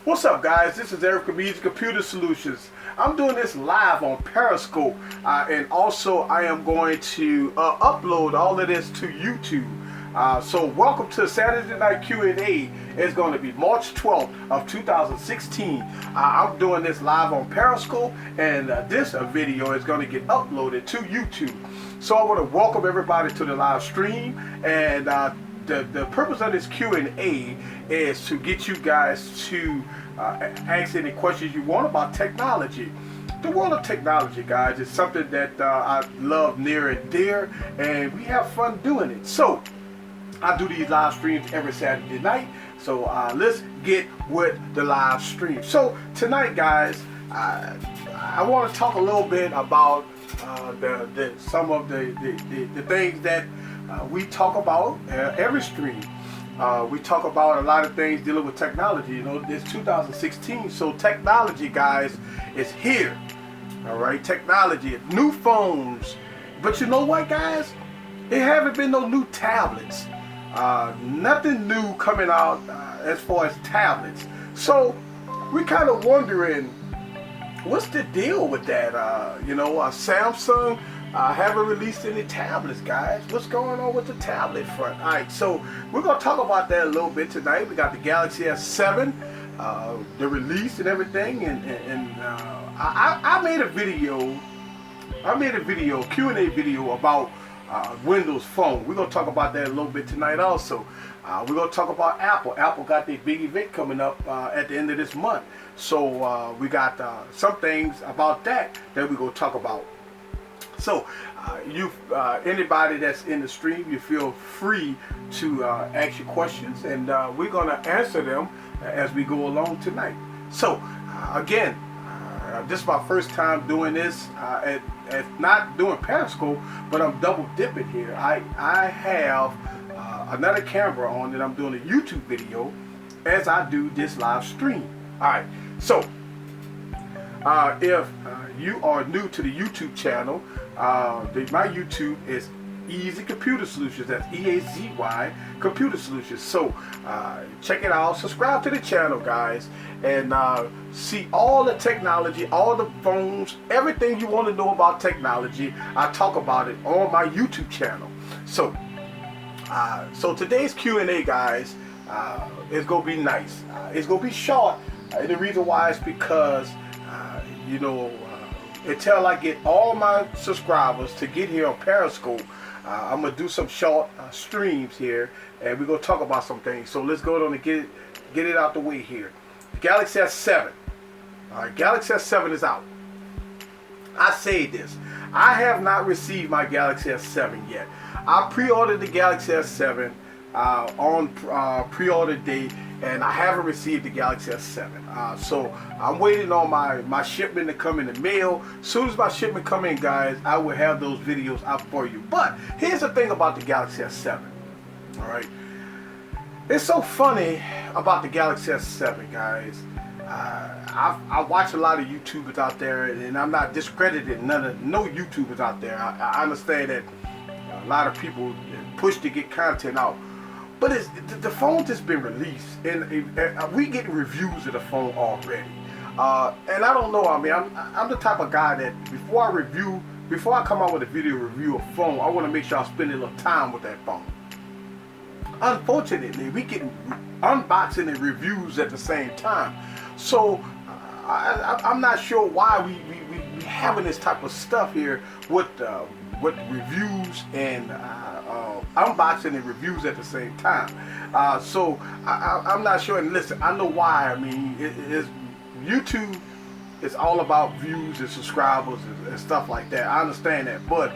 What's up, guys? This is Eric from Eazy Computer Solutions. I'm doing this live on Periscope, and also I am going to upload all of this to YouTube. So welcome to Saturday Night Q&A. It's going to be March 12th of 2016. I'm doing this live on Periscope, and this video is going to get uploaded to YouTube. So I want to welcome everybody to the live stream, and the purpose of this Q&A is to get you guys to ask any questions you want about technology. The world of technology, guys, is something that I love near and dear, and we have fun doing it. So I do these live streams every Saturday night. So let's get with the live stream. So tonight, guys, I want to talk a little bit about some of the things that we talk about every stream. We talk about a lot of things dealing with technology. You know, it's 2016, so technology, guys, is here. All right, technology, new phones. But you know what, guys? There haven't been no new tablets. Nothing new coming out as far as tablets. So we're kind of wondering, what's the deal with that? Samsung haven't released any tablets, guys. What's going on with the tablet front? All right, so we're going to talk about that a little bit tonight. We got the Galaxy S7, the release and everything, and I made a video. Q&A video about Windows Phone. We're going to talk about that a little bit tonight also. We're going to talk about Apple. Apple got their big event coming up at the end of this month. So we got some things about that we're going to talk about. So anybody that's in the stream, you feel free to ask your questions, and we're going to answer them as we go along tonight. So again, this is my first time doing this, not doing Periscope, but I'm double dipping here. I have another camera on, and I'm doing a YouTube video as I do this live stream. Alright, so if you are new to the YouTube channel, my YouTube is Eazy Computer Solutions. That's EAZY Computer Solutions. So check it out, subscribe to the channel, guys, and see all the technology, all the phones, everything you want to know about technology. I talk about it on my YouTube channel. So today's Q&A, guys, is gonna be nice. It's gonna be short, and the reason why is because until I get all my subscribers to get here on Periscope, I'm going to do some short streams here, and we're going to talk about some things. So let's go on and get it out the way here. The Galaxy S7. Alright, Galaxy S7 is out. I say this. I have not received my Galaxy S7 yet. I pre-ordered the Galaxy S7 on pre-order day, and I haven't received the Galaxy S7. So I'm waiting on my shipment to come in the mail. As soon as my shipment come in, guys, I will have those videos out for you. But here's the thing about the Galaxy S7. All right, it's so funny about the Galaxy S7, guys. I watch a lot of YouTubers out there, and I'm not discrediting no YouTubers out there. I understand that a lot of people push to get content out. But the phone just been released, and we getting reviews of the phone already. And I don't know. I mean, I'm the type of guy that before I come out with a video review of a phone, I want to make sure I spend a little time with that phone. Unfortunately, we getting unboxing and reviews at the same time. So I'm not sure why we having this type of stuff here with reviews and unboxing and reviews at the same time. So I'm not sure. And listen, I know why. I mean, YouTube is all about views and subscribers and stuff like that. I understand that, but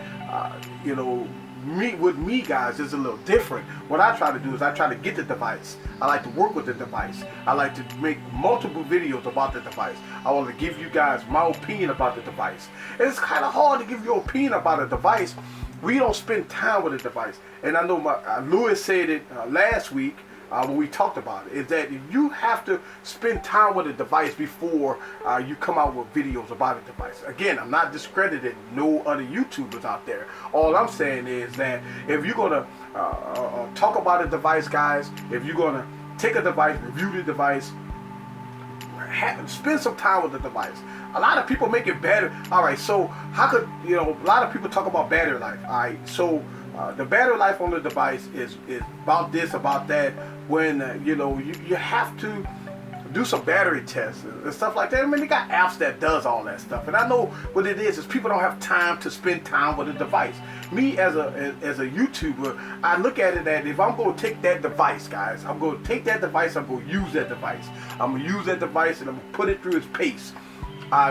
with me, guys, it's a little different. What I try to do is I try to get the device. I like to work with the device. I like to make multiple videos about the device. I want to give you guys my opinion about the device. And it's kind of hard to give your opinion about a device. We don't spend time with the device. And I know Lewis said it last week when we talked about it, is that you have to spend time with a device before you come out with videos about a device. Again, I'm not discrediting no other YouTubers out there. All I'm saying is that if you're going to talk about a device, guys, if you're going to take a device, review the device, spend some time with the device. A lot of people make it better. All right, so how could, you know, a lot of people talk about battery life. All right, so the battery life on the device is about this, about that. When you know, you have to do some battery tests and stuff like that. I mean, they got apps that does all that stuff, and I know what it is people don't have time to spend time with a device. Me as a YouTuber, I look at it that if I'm going to take that device, guys, I'm going to take that device, I'm going to use that device. I'm going to use that device and I'm going to put it through its pace.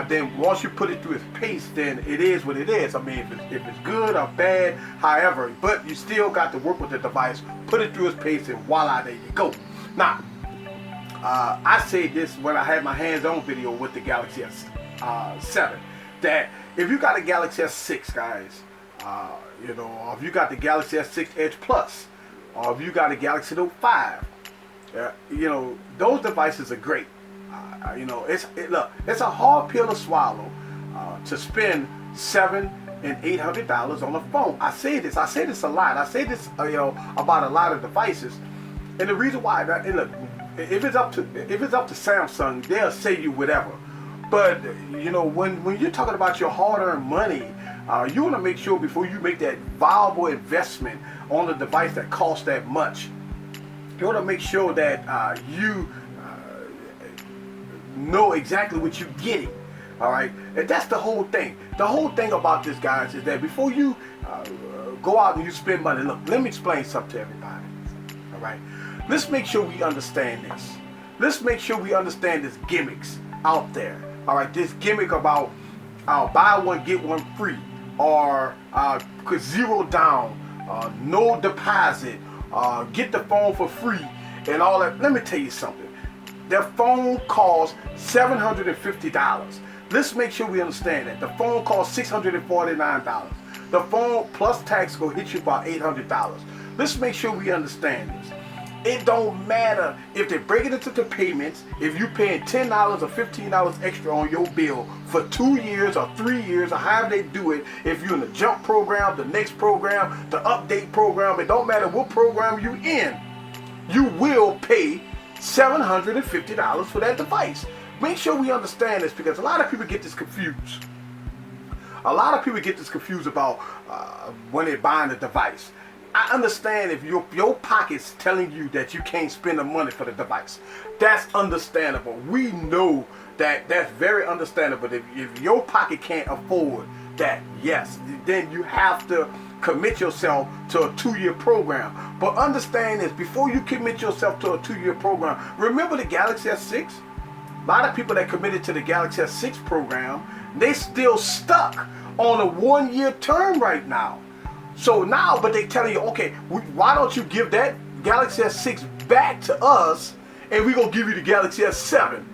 Then once you put it through its pace, then it is what it is. I mean, if it's good or bad, however, but you still got to work with the device, put it through its pace, and voila, there you go. Now, I said this when I had my hands-on video with the Galaxy S7, that if you got a Galaxy S6, guys, you know, or if you got the Galaxy S6 Edge Plus, or if you got a Galaxy Note 5, you know, those devices are great. You know, look, it's a hard pill to swallow to spend $700 and $800 on a phone. I say this a lot. I say this, you know, about a lot of devices, and the reason why, and look, if it's up to Samsung, they'll say you whatever. But you know, when you're talking about your hard-earned money, you want to make sure before you make that viable investment on a device that costs that much, you want to make sure that you know exactly what you're getting. All right, and that's the whole thing. The whole thing about this, guys, is that before you go out and you spend money, look, let me explain something to everybody. All right. Let's make sure we understand this. Let's make sure we understand this gimmicks out there. All right, this gimmick about buy one get one free, or zero down, no deposit, get the phone for free, and all that. Let me tell you something. Their phone costs $750. Let's make sure we understand that. The phone costs $649. The phone plus tax will hit you about $800. Let's make sure we understand this. It don't matter if they break it into the payments, if you're paying $10 or $15 extra on your bill for 2 years or 3 years or however they do it. If you're in the jump program, the next program, the update program, it don't matter what program you in, you will pay $750 for that device. Make sure we understand this, because a lot of people get this confused. A lot of people get this confused about when they're buying a device. I understand if your pocket's telling you that you can't spend the money for the device. That's understandable. We know that that's very understandable. If your pocket can't afford that, yes, then you have to commit yourself to a 2-year program. But understand this, before you commit yourself to a 2-year program, remember the Galaxy S6? A lot of people that committed to the Galaxy S6 program, they still stuck on a 1-year term right now. So now, but they telling you, okay, why don't you give that Galaxy S6 back to us, and we're going to give you the Galaxy S7.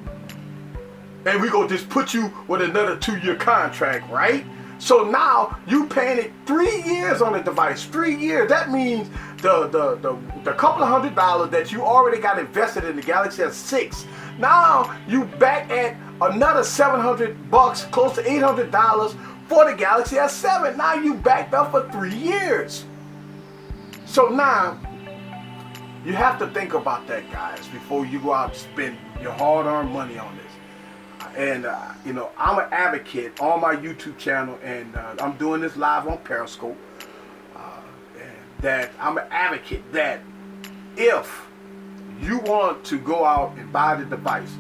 And we're going to just put you with another 2-year contract, right? So now you paying it 3 years on the device. 3 years. That means the couple of $100 that you already got invested in the Galaxy S6. Now you back at another $700, close to $800 for the Galaxy S7. Now you backed up for 3 years. So now you have to think about that, guys, before you go out and spend your hard-earned money on this. And you know, I'm an advocate on my YouTube channel, and I'm doing this live on Periscope. And that I'm an advocate that if you want to go out and buy the device,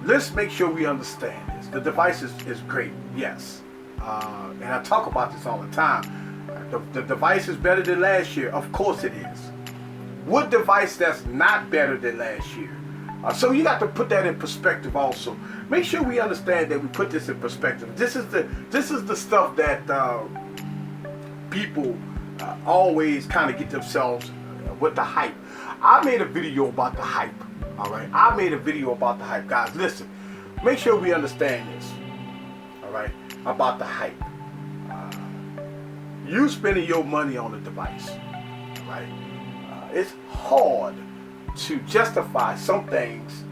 let's make sure we understand this. The device is great, yes. And I talk about this all the time. The device is better than last year. Of course it is. What device that's not better than last year? So you got to put that in perspective also. Make sure we understand that we put this in perspective. This is the stuff that people always kind of get themselves with the hype. I made a video about the hype. All right, I made a video about the hype, guys. Listen, make sure we understand this. All right, about the hype. You spending your money on a device. All right, it's hard to justify some things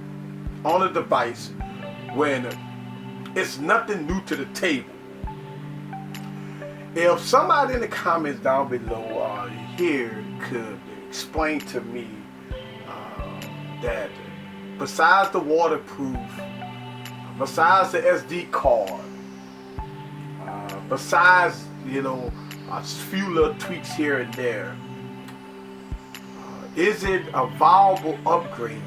on a device when it's nothing new to the table. If somebody in the comments down below here could explain to me that besides the waterproof besides the SD card, besides, a few little tweaks here and there, is it a viable upgrade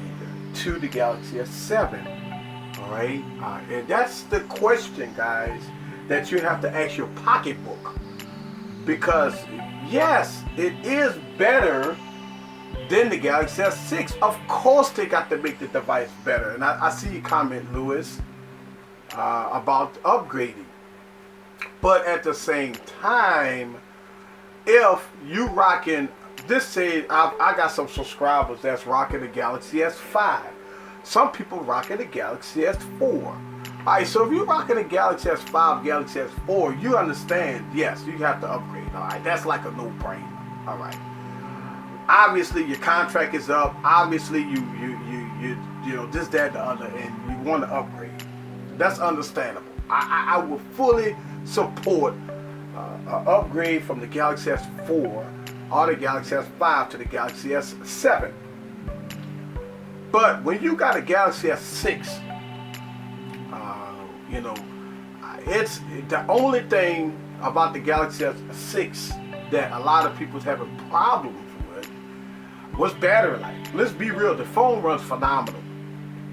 to the Galaxy S7? All right, and that's the question, guys, that you have to ask your pocketbook. Because yes, it is better than the Galaxy S6. Of course, they got to make the device better. And I see you comment, Lewis, about upgrading. But at the same time, if you rocking, this say I got some subscribers that's rocking the Galaxy S5. Some people rocking the Galaxy S4. Alright, so if you're rocking the Galaxy S5, Galaxy S4, you understand, yes, you have to upgrade. Alright, that's like a no-brainer. Alright. Obviously, your contract is up. Obviously, you this, that, the other, and you want to upgrade. That's understandable. I will fully support an upgrade from the Galaxy S4 or the Galaxy S5 to the Galaxy S7. But when you got a Galaxy S6, it's the only thing about the Galaxy S6 that a lot of people's having problems with was battery life. Let's be real, the phone runs phenomenal.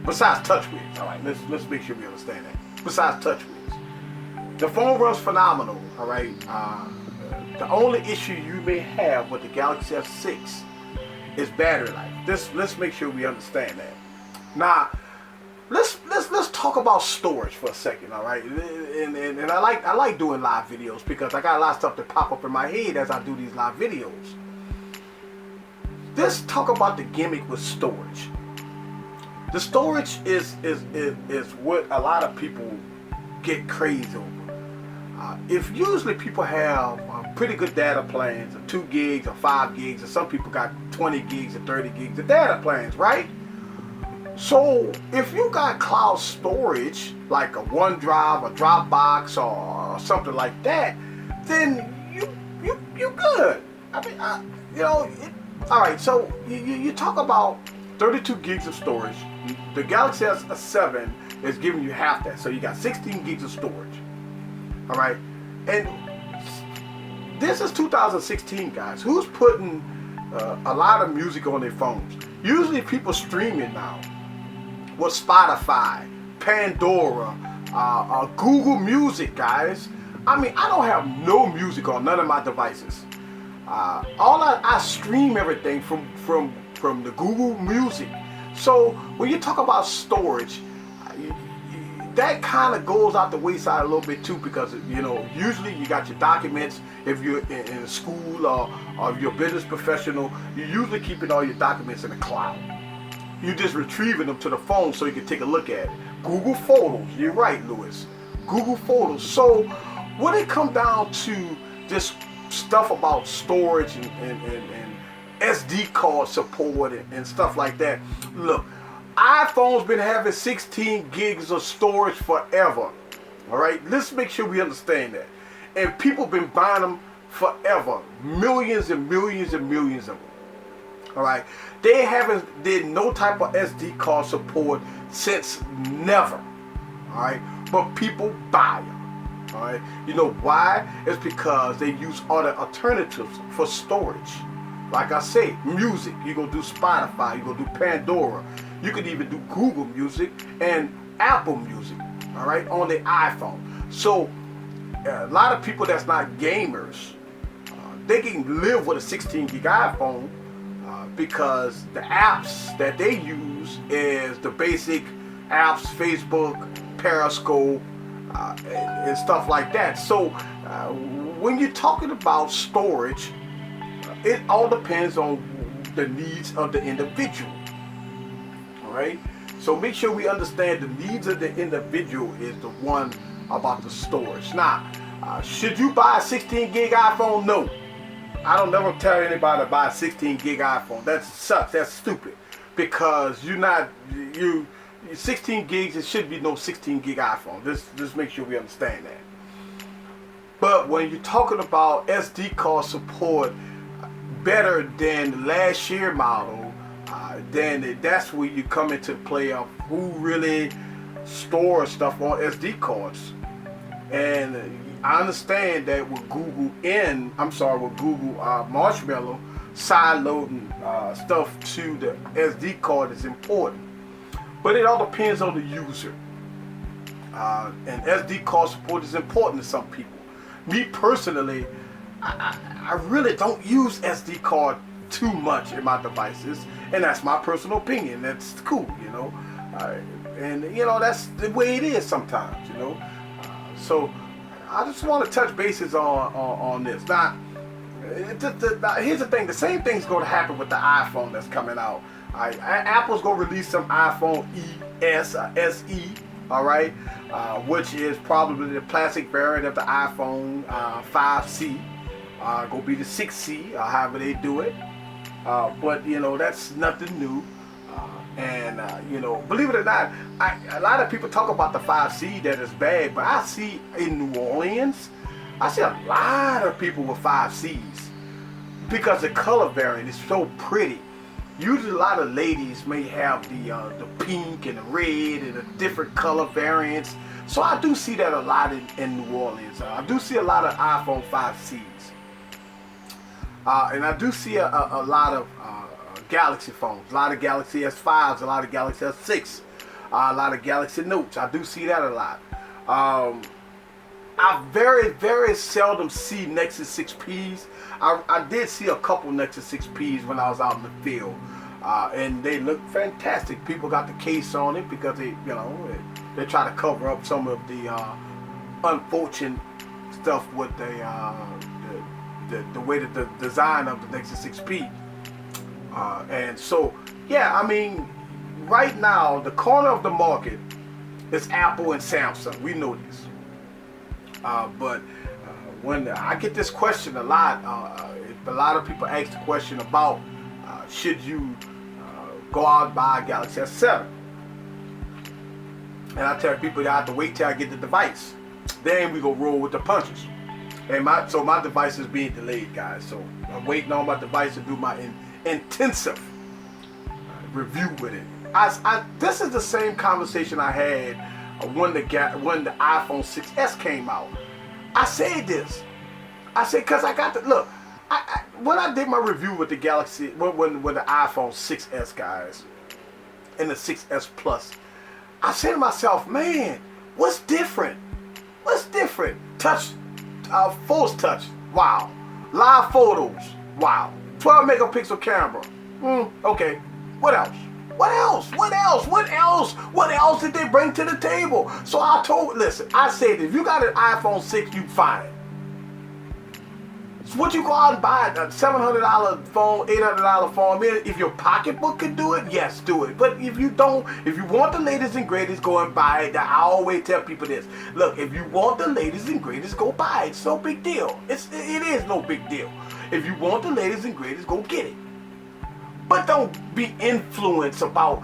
Besides touch wheels, all right. Let's make sure we understand that. Besides touch wheels, the phone runs phenomenal. All right. The only issue you may have with the Galaxy S6 is battery life. Let's make sure we understand that. Now, let's talk about storage for a second, all right? And I like doing live videos because I got a lot of stuff that pop up in my head as I do these live videos. Let's talk about the gimmick with storage. The storage is what a lot of people get crazy over. If usually people have pretty good data plans of 2 gigs or 5 gigs, and some people got 20 gigs or 30 gigs of data plans, right? So if you got cloud storage like a OneDrive or Dropbox or something like that, then you good. I mean, all right. So you talk about 32 gigs of storage. The Galaxy S7 is giving you half that, so you got 16 gigs of storage. All right, and this is 2016, guys. Who's putting a lot of music on their phones? Usually people streaming now with Spotify, Pandora, Google Music, guys. I mean, I don't have no music on none of my devices. I stream everything from the Google Music. So when you talk about storage, that kind of goes out the wayside a little bit too, because usually you got your documents. If you're in school or if you're a business professional, you're usually keeping all your documents in the cloud. You're just retrieving them to the phone so you can take a look at it. Google Photos, you're right, Lewis. Google Photos. So when it comes down to this stuff about storage and SD card support and stuff like that, look, iPhone's been having 16 gigs of storage forever. All right, let's make sure we understand that. And people been buying them forever, millions and millions and millions of them. All right, they haven't did no type of SD card support since never. All right, but people buy them. All right, you know why? It's because they use other alternatives for storage. Like I say, music. You gonna do Spotify. You gonna do Pandora. You could even do Google Music and Apple Music, all right, on the iPhone. So a lot of people that's not gamers, they can live with a 16 gig iPhone because the apps that they use is the basic apps, Facebook, Periscope, and stuff like that. So when you're talking about storage, it all depends on the needs of the individual. Right? So make sure we understand the needs of the individual is the one about the storage. Now, should you buy a 16 gig iPhone? No. I don't never tell anybody to buy a 16 gig iPhone. That sucks. That's stupid. Because you 16 gigs, it should be no 16 gig iPhone. Just make sure we understand that. But when you're talking about SD card support better than the last year model, then that's where you come into play of who really store stuff on SD cards. And I understand that with Google Marshmallow, side loading stuff to the SD card is important. But it all depends on the user. And SD card support is important to some people. Me personally, I really don't use SD card too much in my devices, and that's my personal opinion. That's cool, you know. And you know, that's the way it is sometimes, you know. So I just want to touch bases on this. Now, here's the thing: the same thing's going to happen with the iPhone that's coming out. Apple's going to release some iPhone SE, all right, which is probably the plastic variant of the iPhone 5C. Going to be the 6C, or however they do it. But you know, that's nothing new. And you know, believe it or not, a lot of people talk about the 5C that is bad, but I see in New Orleans, I see a lot of people with 5Cs because the color variant is so pretty. Usually a lot of ladies may have the pink and the red and the different color variants. So I do see that a lot in New Orleans. I do see a lot of iPhone 5Cs. And I do see a lot of Galaxy phones, a lot of Galaxy S5s, a lot of Galaxy S6, a lot of Galaxy Notes. I do see that a lot. I very seldom see Nexus 6Ps. I did see a couple Nexus 6Ps when I was out in the field, and they look fantastic. People got the case on it because they try to cover up some of the unfortunate stuff with the way that the design of the Nexus 6P. And so, yeah, I mean, right now, the corner of the market is Apple and Samsung. We know this. But when I get this question a lot of people ask the question about should you go out and buy a Galaxy S7. And I tell people you have to wait till I get the device. Then we go roll with the punches. And my device is being delayed, guys. So I'm waiting on my device to do my intensive review with it. This is the same conversation I had when the iPhone 6s came out. I said this. I said because I got the look. When I did my review with the Galaxy, when the iPhone 6s, guys, and the 6s Plus, I said to myself, man, what's different? What's different? Touch, force touch. Wow. Live photos. Wow. 12 megapixel camera. Okay. What else? What else? What else? What else? What else did they bring to the table? So I said, if you got an iPhone 6, you fine. So what you go out and buy a $700 phone, $800 phone? I mean, if your pocketbook can do it, yes, do it. But if you don't, if you want the latest and greatest, go and buy it. I always tell people this. Look, if you want the latest and greatest, go buy it. It's no big deal. It is no big deal. If you want the latest and greatest, go get it. But don't be influenced about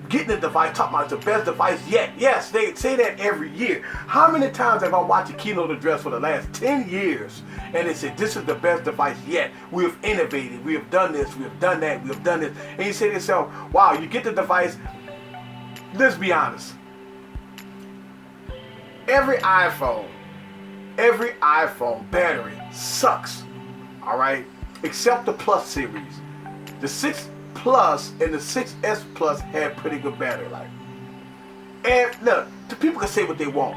getting a device, talking about it's the best device yet. Yes, they say that every year. How many times have I watched a keynote address for the last 10 years and they said, this is the best device yet. We have innovated. We have done this. We have done that. We have done this. And you say to yourself, wow, you get the device. Let's be honest. Every iPhone battery sucks. All right? Except the Plus series. The 6 Plus and the 6S Plus had pretty good battery life. And look, the people can say what they want.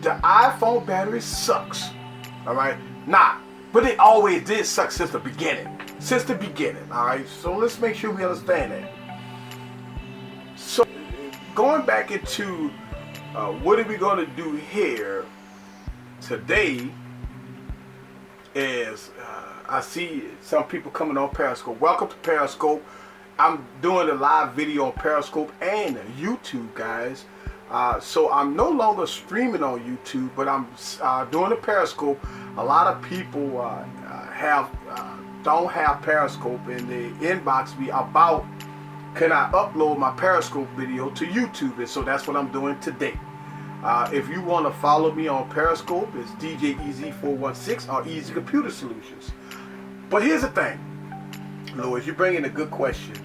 The iPhone battery sucks. Alright? Nah. But it always did suck since the beginning. Since the beginning. Alright? So let's make sure we understand that. So going back into what are we going to do here today is I see some people coming on Periscope. Welcome to Periscope. I'm doing a live video on Periscope and YouTube, guys. So I'm no longer streaming on YouTube, but I'm doing a Periscope. A lot of people don't have Periscope, and they inbox me about can I upload my Periscope video to YouTube, and so that's what I'm doing today. If you want to follow me on Periscope, it's DJ Eazy416 or Eazy Computer Solutions. But here's the thing, Louis, you bring in a good question.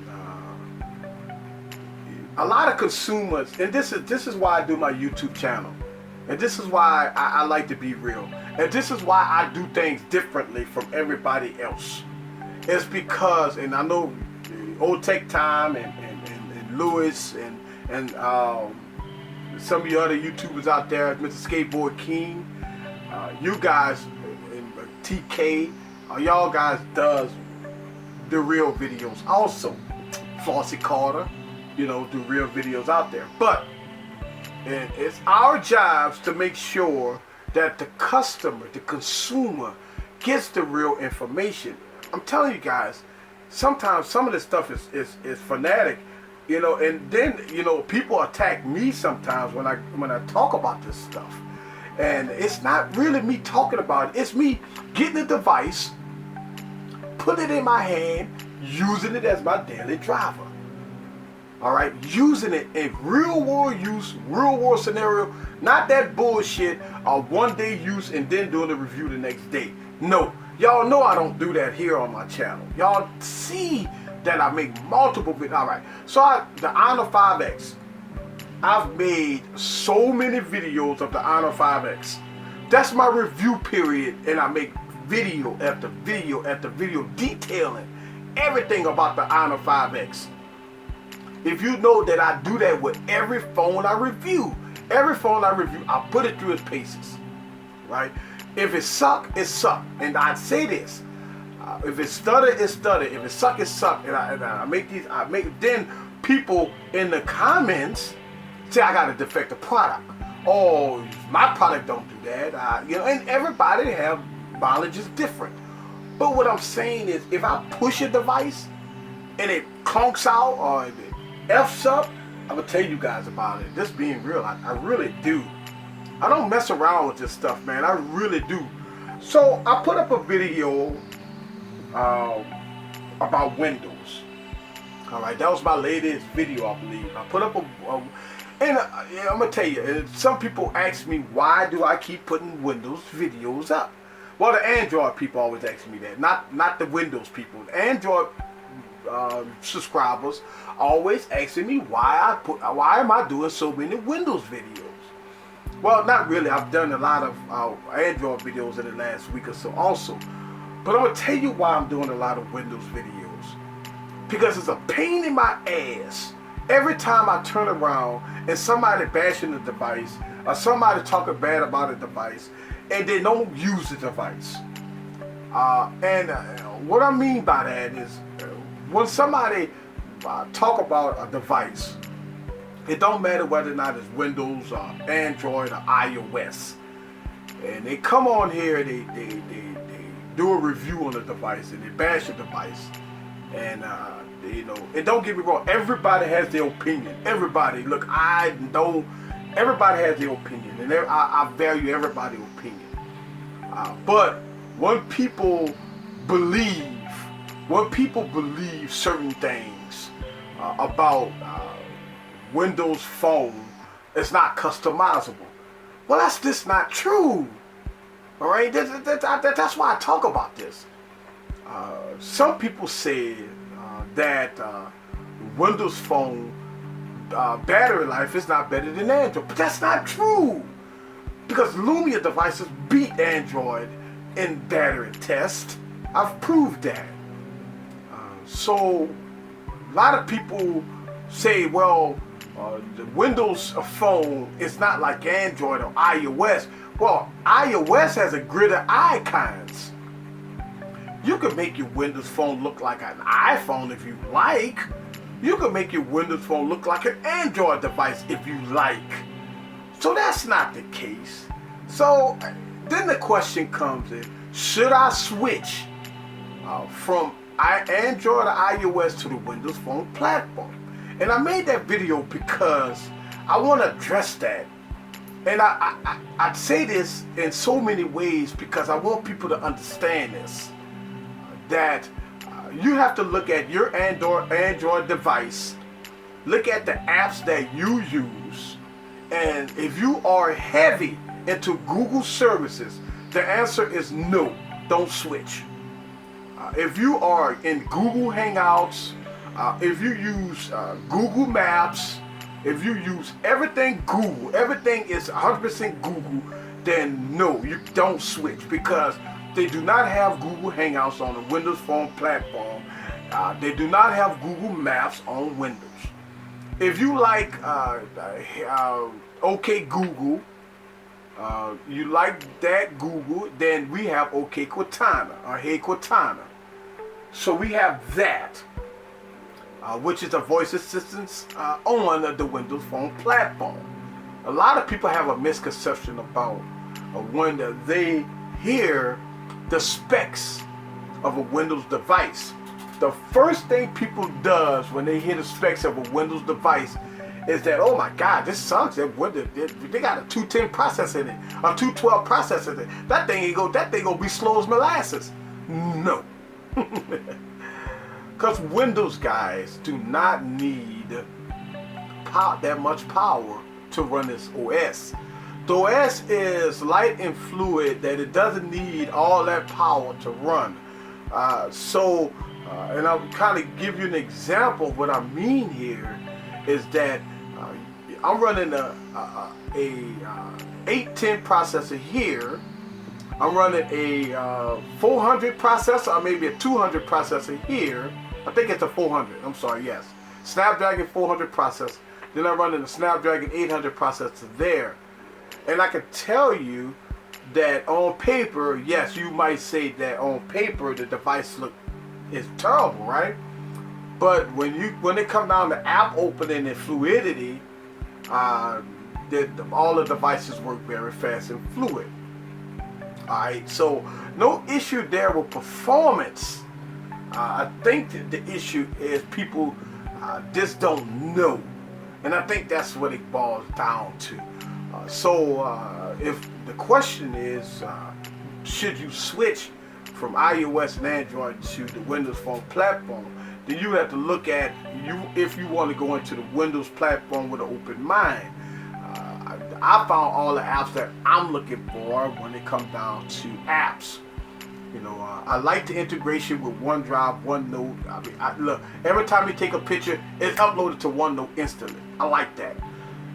a lot of consumers, and this is why I do my YouTube channel, and this is why I like to be real, and this is why I do things differently from everybody else. It's because, and I know Old Tech Time and Lewis and some of you other YouTubers out there, Mr. Skateboard King, you guys, and TK, y'all guys does the real videos. Also, Flossie Carter, do real videos out there. But it's our jobs to make sure that the customer, the consumer, gets the real information. I'm telling you guys, sometimes some of this stuff is fanatic, and then people attack me sometimes when I talk about this stuff, and it's not really me talking about it. It's me getting a device, put it in my hand, using it as my daily driver. All right, using it in real world use, real world scenario, not that bullshit of one day use and then doing a review the next day. No, y'all know I don't do that here on my channel. Y'all see that I make multiple videos. All right, so the Honor 5X, I've made so many videos of the Honor 5X. That's my review period, and I make video after video after video detailing everything about the Honor 5X. If you know that I do that with every phone I review. Every phone I review, I put it through its paces, right? If it suck, it suck. And I say this, if it stutter, it stutter. If it suck, it suck. And I make these, then people in the comments say I got a defective product. Oh, my product don't do that. And everybody have mileage is different. But what I'm saying is, if I push a device and it clunks out or if it F's up, I'm gonna tell you guys about it. This being real, I really do. I don't mess around with this stuff, man. I really do. So I put up a video about Windows. All right, that was my latest video, I believe. I put up and I'm gonna tell you. Some people ask me, why do I keep putting Windows videos up? Well, the Android people always ask me that, not the Windows people. The Android subscribers always asking me why am I doing so many Windows videos? Well, not really. I've done a lot of Android videos in the last week or so also. But I'm going to tell you why I'm doing a lot of Windows videos. Because it's a pain in my ass every time I turn around and somebody bashing the device or somebody talking bad about a device and they don't use the device. What I mean by that is when somebody talk about a device, it don't matter whether or not it's Windows or Android or iOS, and they come on here and they do a review on the device and they bash the device, and and don't get me wrong, everybody has their opinion. Everybody, look, everybody has their opinion, and I value everybody's opinion. But when people believe certain things about Windows Phone, it's not customizable. Well, that's just not true. All right, that's why I talk about this. Some people say that Windows Phone battery life is not better than Android, but that's not true, because Lumia devices beat Android in battery test. I've proved that. So a lot of people say, well, the Windows Phone is not like Android or iOS. Well, iOS has a grid of icons. You can make your Windows Phone look like an iPhone if you like. You can make your Windows Phone look like an Android device if you like. So that's not the case. So then the question comes in, should I switch from Android or iOS to the Windows Phone platform? And I made that video because I want to address that. And I say this in so many ways because I want people to understand this. That you have to look at your Android device, look at the apps that you use, and if you are heavy into Google services, the answer is no, don't switch. If you are in Google Hangouts, if you use Google Maps, If you use everything Google, everything is 100% Google, then no, you don't switch, because they do not have Google Hangouts on the Windows Phone platform. They do not have Google Maps on Windows. If you like OK Google, you like that Google, then we have OK Cortana or Hey Cortana. So we have that, which is a voice assistant on the Windows Phone platform. A lot of people have a misconception about when they hear the specs of a Windows device. The first thing people does when they hear the specs of a Windows device is that, oh my God, this sucks. They got a 210 processor in it, a 212 processor in it. That thing gonna be slow as molasses. No. Because Windows guys do not need that much power to run this OS. The OS is light and fluid, that it doesn't need all that power to run. And I'll kind of give you an example of what I mean here is that I'm running a 810 processor here. I'm running a 400 processor, or maybe a 200 processor here. I think it's a 400. I'm sorry, yes. Snapdragon 400 processor. Then I'm running a Snapdragon 800 processor there. And I can tell you that on paper, yes, you might say that on paper the device is terrible, right? But when it comes down to app opening and fluidity, all the devices work very fast and fluid. Alright, so no issue there with performance. I think that the issue is people just don't know. And I think that's what it boils down to. If the question is, should you switch from iOS and Android to the Windows Phone platform, then you have to look at if you want to go into the Windows platform with an open mind. I found all the apps that I'm looking for when it comes down to apps. You know, I like the integration with OneDrive, OneNote. Look, every time you take a picture, it's uploaded to OneNote instantly. I like that.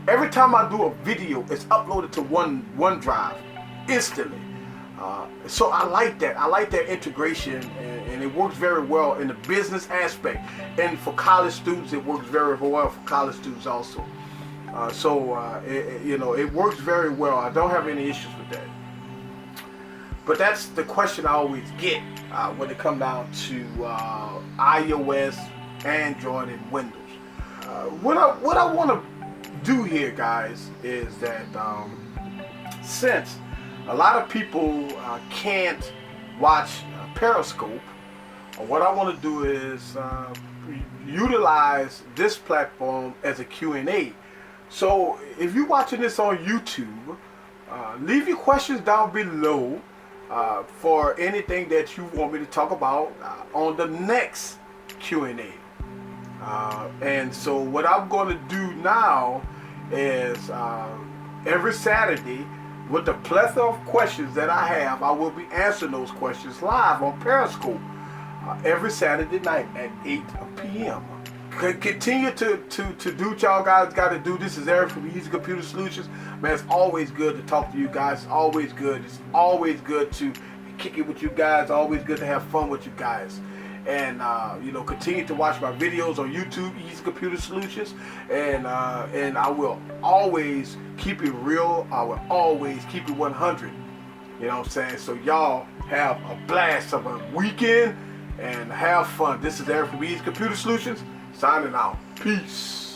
Every time I do a video, it's uploaded to OneDrive instantly. So I like that. I like that integration, and it works very well in the business aspect. And for college students, it works very well for college students also. It works very well. I don't have any issues with that. But that's the question I always get when it comes down to iOS, Android, and Windows. What I want to do here, guys, is that since a lot of people can't watch Periscope, what I want to do is utilize this platform as a Q&A. So if you're watching this on YouTube, leave your questions down below for anything that you want me to talk about on the next Q&A. And so what I'm going to do now is every Saturday, with the plethora of questions that I have, I will be answering those questions live on Periscope every Saturday night at 8 p.m. Continue to do what y'all guys got to do. This is Eric from Eazy Computer Solutions. Man, it's always good to talk to you guys. It's always good. It's always good to kick it with you guys. Always good to have fun with you guys. And continue to watch my videos on YouTube, Eazy Computer Solutions. And I will always keep it real. I will always keep it 100. You know what I'm saying? So y'all have a blast of a weekend and have fun. This is Eric from Eazy Computer Solutions. Signing out. Peace.